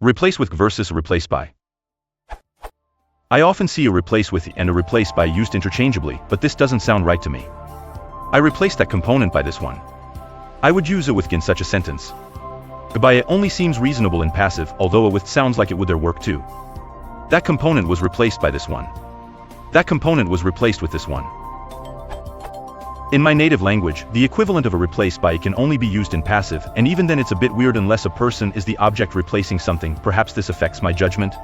Replace with versus replace by. I often see a replace with and a replace by used interchangeably, but this doesn't sound right to me. I replace that component by this one. I would use a with in such a sentence. A by it only seems reasonable in passive, although a with sounds like it would their work too. That component was replaced by this one. That component was replaced with this one. In my native language, the equivalent of a replace by can only be used in passive, and even then it's a bit weird unless a person is the object replacing something. Perhaps this affects my judgment.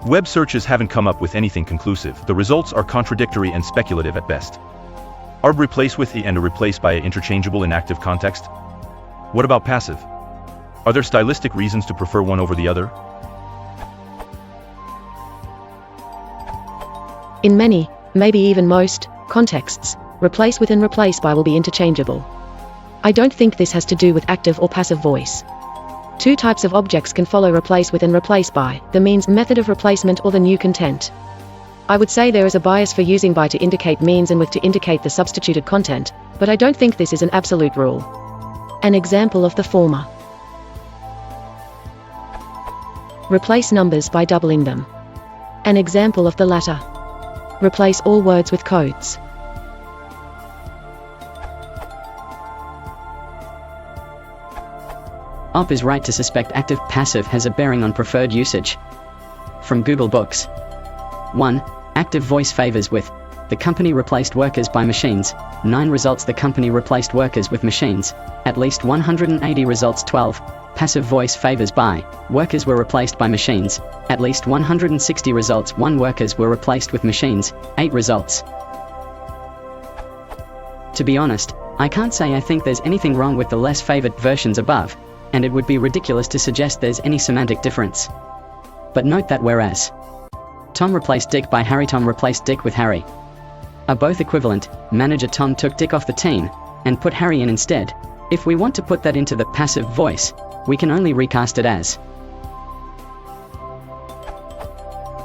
Web searches haven't come up with anything conclusive. The results are contradictory and speculative at best. Are replace with and a replace by interchangeable in active context? What about passive? Are there stylistic reasons to prefer one over the other? In many, maybe even most, contexts, replace with and replace by will be interchangeable. I don't think this has to do with active or passive voice. Two types of objects can follow replace with and replace by, the means method of replacement or the new content. I would say there is a bias for using by to indicate means and with to indicate the substituted content, but I don't think this is an absolute rule. An example of the former. Replace numbers by doubling them. An example of the latter. Replace all words with codes. Op is right to suspect active-passive has a bearing on preferred usage. From Google Books. 1. Active voice favors with. The company replaced workers by machines. 9 results. The company replaced workers with machines. At least 180 results. 12. Passive voice favors by. Workers were replaced by machines. At least 160 results. 1. Workers were replaced with machines. 8 results. To be honest, I can't say I think there's anything wrong with the less favored versions above, and it would be ridiculous to suggest there's any semantic difference. But note that whereas Tom replaced Dick by Harry, Tom replaced Dick with Harry are both equivalent. Manager Tom took Dick off the team and put Harry in instead. If we want to put that into the passive voice, we can only recast it as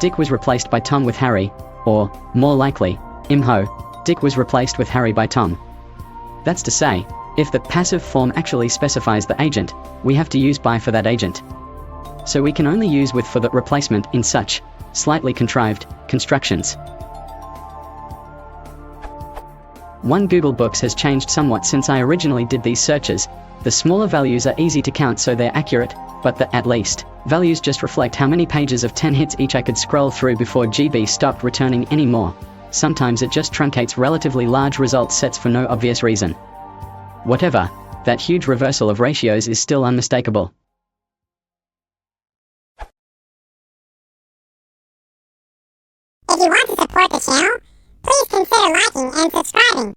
Dick was replaced by Tom with Harry, or, more likely, imho, Dick was replaced with Harry by Tom. That's to say, if the passive form actually specifies the agent, we have to use by for that agent. So we can only use with for the replacement in such slightly contrived constructions. 1. Google Books has changed somewhat since I originally did these searches. The smaller values are easy to count, so they're accurate, but the at least values just reflect how many pages of 10 hits each I could scroll through before GB stopped returning any more. Sometimes it just truncates relatively large result sets for no obvious reason. Whatever, that huge reversal of ratios is still unmistakable. If you want to support the channel, please consider liking and subscribing.